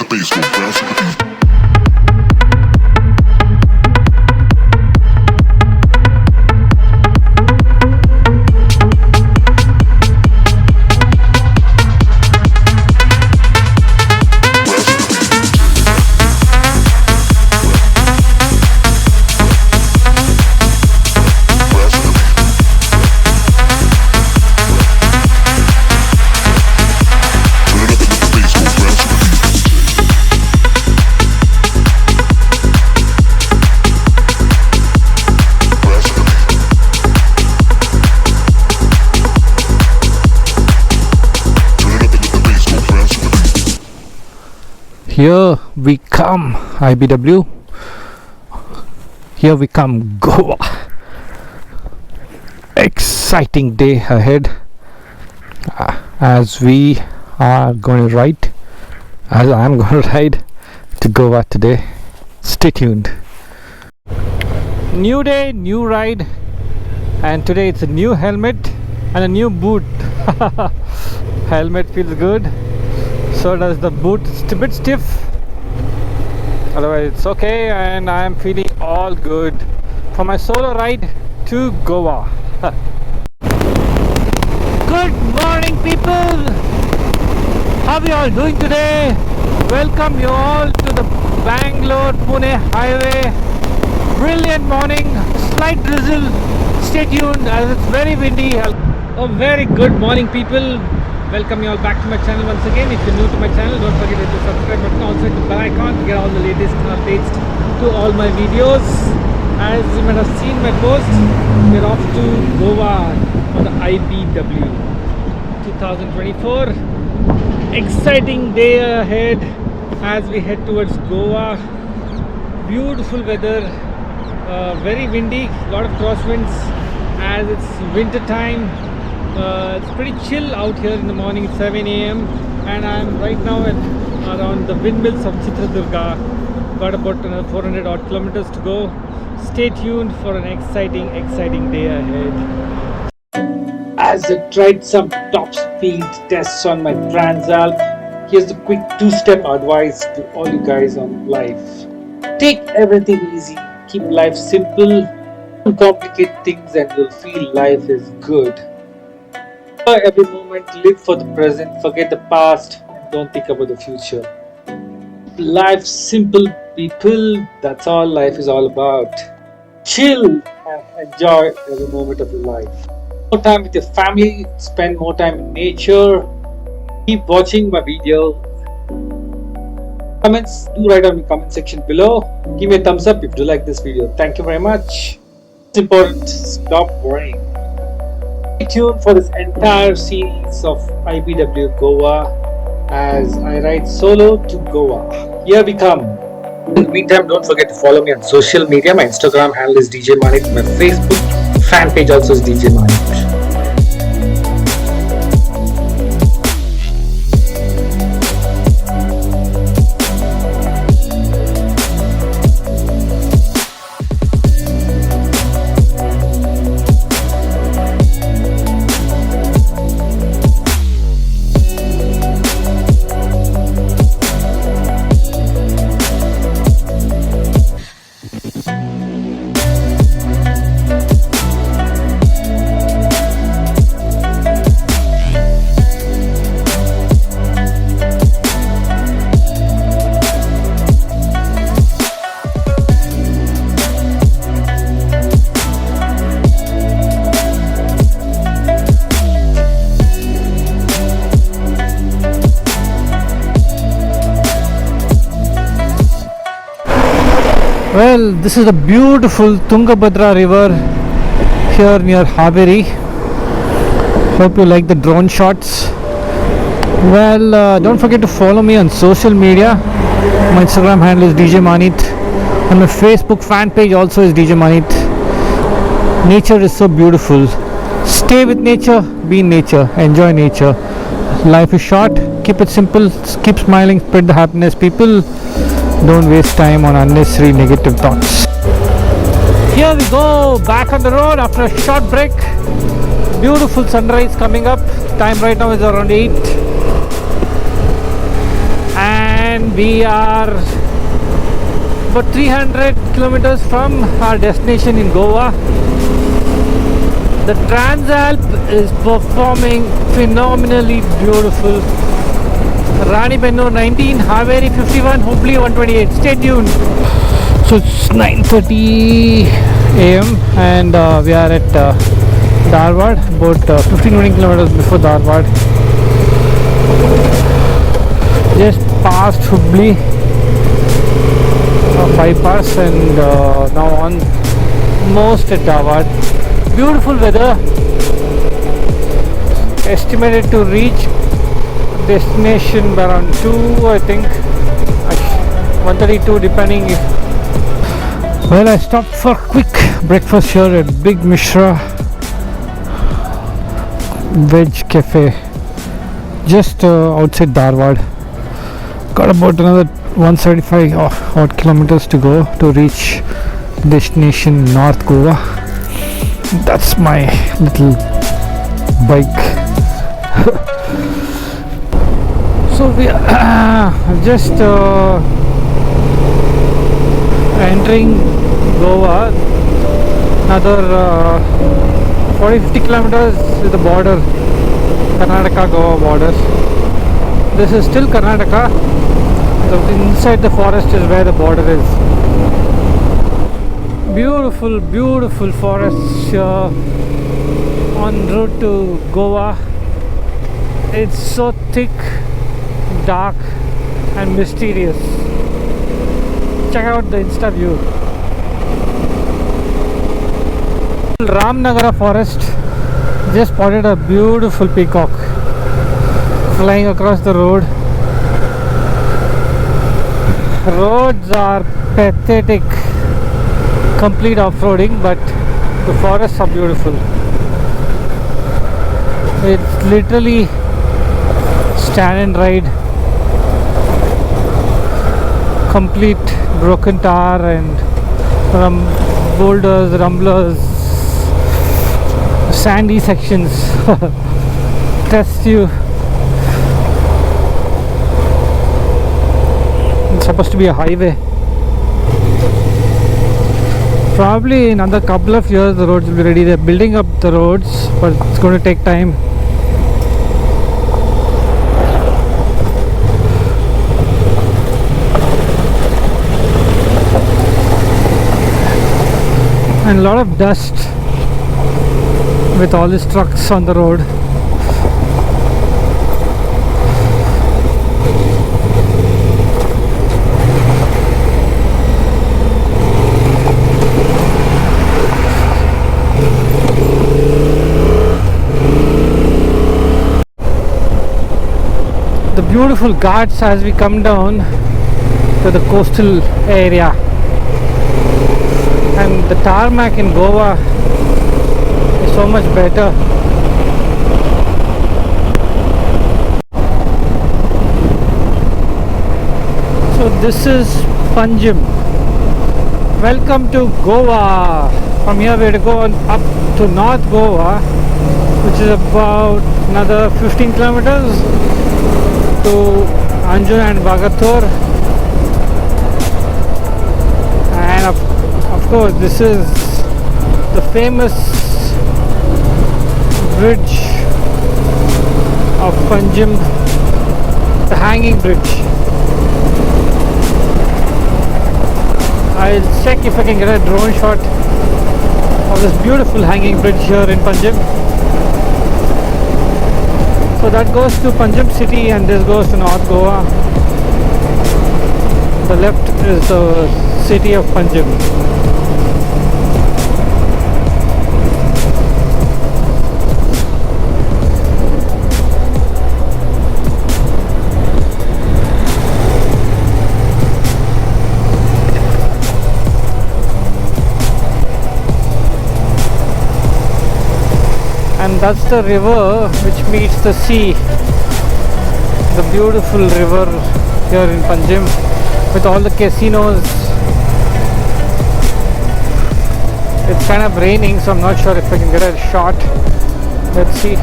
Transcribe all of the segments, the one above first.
bass go bounce with the beat. Here we come, IBW. Here we come, Goa. Exciting day ahead as we are going to ride, as I'm going to ride to Goa today. Stay tuned. New day, new ride, and today it's a new helmet and a new boot. Helmet feels good. So does the boot. It's a bit stiff, otherwise it's okay, and I am feeling all good for my solo ride to Goa. Good morning, people. How are you all doing today? Welcome you all to the Bangalore-Pune highway. Brilliant morning, slight drizzle. Stay tuned as it's very windy. A very good morning, people. Welcome you all back to my channel once again. If you're new to my channel, don't forget to hit the subscribe button, also hit the bell icon to get all the latest updates to all my videos. As you might have seen my post, we're off to Goa for the IBW 2024. Exciting day ahead as we head towards Goa. Beautiful weather, very windy, lot of crosswinds as it's winter time. It's pretty chill out here in the morning. It's 7 a.m. and I'm right now at around the windmills of Chitradurga. Got about 400 odd kilometers to go. Stay tuned for an exciting day ahead. As I tried some top speed tests on my Transalp, here's the quick 2-step advice to all you guys on life. Take everything easy, keep life simple, don't complicate things, and you'll feel life is good. Every moment, live for the present, forget the past, and don't think about the future. Life simple, people. That's all life is all about. Chill and enjoy every moment of your life. More time with your family, spend more time in nature. Keep watching my video. Comments, do write down in the comment section below. Give me a thumbs up if you like this video. Thank you very much. It's important, stop worrying. Stay tuned for this entire series of IBW Goa as I ride solo to Goa. Here we come. In the meantime, don't forget to follow me on social media. My Instagram handle is Djmahaneet. My Facebook fan page also is Djmahaneet. Well, this is the beautiful Tungabhadra river here near Haveri. Hope you like the drone shots. Well, don't forget to follow me on social media. My Instagram handle is Djmahaneet and my Facebook fan page also is Djmahaneet. Nature is so beautiful. Stay with nature, be in nature, enjoy nature. Life is short, keep it simple, keep smiling, spread the happiness, people. Don't waste time on unnecessary negative thoughts. Here we go, back on the road after a short break. Beautiful sunrise coming up. Time right now is around 8. And and we are about 300 kilometers from our destination in Goa. The Transalp is performing phenomenally beautiful. Rani Bennur 19, Haveri 51, Hubli 128. Stay tuned. So it's 9:30 a.m. and we are at Dharvad, about 15-20 kilometers before Dharvad. Just past Hubli, 5 pass, and now on most at Dharvad. Beautiful weather. Estimated to reach destination by around 2, I think, 1:32 depending if. Well, I stopped for quick breakfast here at Big Mishra Veg Cafe, just outside Dharwad. Got about another 175 odd kilometers to go to reach destination North Goa. That's my little bike. So we are just entering Goa. Another 40-50 kilometers is the border, Karnataka-Goa border. This is still Karnataka. Inside the forest is where the border is. Beautiful, beautiful forests here en route to Goa. It's so thick, dark and mysterious. Check out the Insta view. Ramnagara forest. Just spotted a beautiful peacock flying across the road. Roads are pathetic, complete off-roading, but the forests are beautiful. It's literally stand and ride, complete broken tar and boulders, rumblers, sandy sections. Test you. It's supposed to be a highway. Probably in another couple of years the roads will be ready. They're building up the roads, but it's going to take time. And a lot of dust with all these trucks on the road. The beautiful ghats as we come down to the coastal area. And the tarmac in Goa is so much better. So this is Panjim. Welcome to Goa. From here we have to go on up to North Goa, which is about another 15 kilometers to Anjuna and Bagator. And of course this is the famous bridge of Panjim, the hanging bridge. I'll check if I can get a drone shot of this beautiful hanging bridge here in Panjim. So that goes to Panjim city and this goes to North Goa. The left is the city of Panjim. And that's the river which meets the sea. The beautiful river here in Panjim with all the casinos. It's kind of raining, so I'm not sure if I can get a shot. Let's see.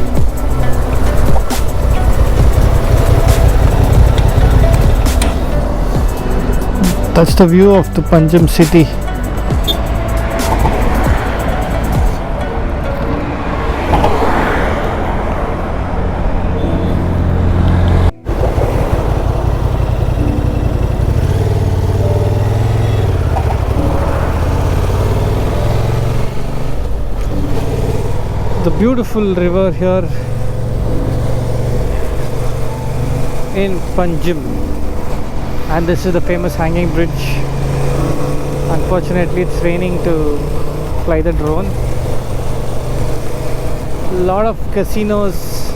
That's the view of the Panjim city. The beautiful river here in Panjim, and this is the famous hanging bridge. Unfortunately, it's raining to fly the drone. A lot of casinos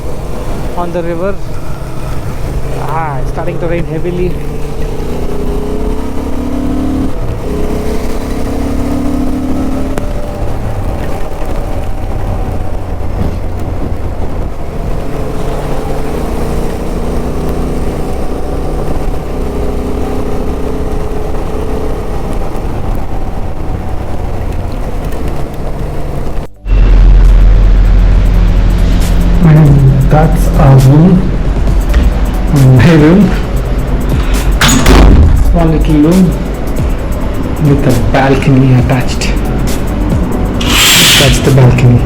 on the river. It's starting to rain heavily. That's our room, my room, small little room with a balcony attached. That's the balcony.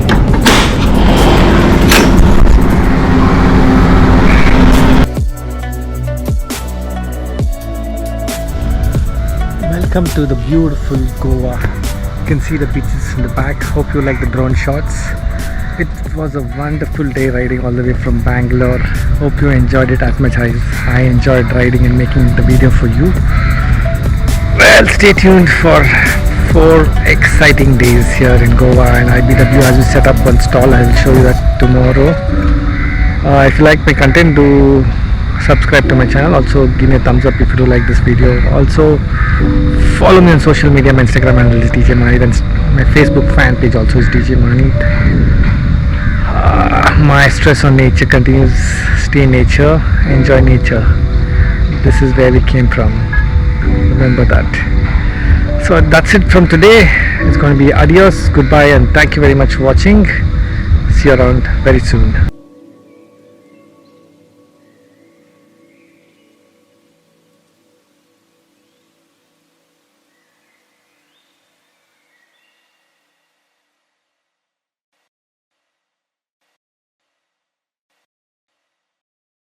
Welcome to the beautiful Goa. You can see the beaches in the back. Hope you like the drone shots. It was a wonderful day riding all the way from Bangalore. Hope you enjoyed it as much as I enjoyed riding and making the video for you. Well, stay tuned for 4 exciting days here in Goa and IBW. As we set up one stall, I will show you that tomorrow. If you like my content, do subscribe to my channel. Also give me a thumbs up if you do like this video. Also follow me on social media. My Instagram handle is Djmahaneet and my Facebook fan page also is Djmahaneet. My stress on nature continues. Stay in nature, enjoy nature. This is where we came from. Remember that. So that's it from today. It's going to be adios, goodbye, and thank you very much for watching. See you around very soon.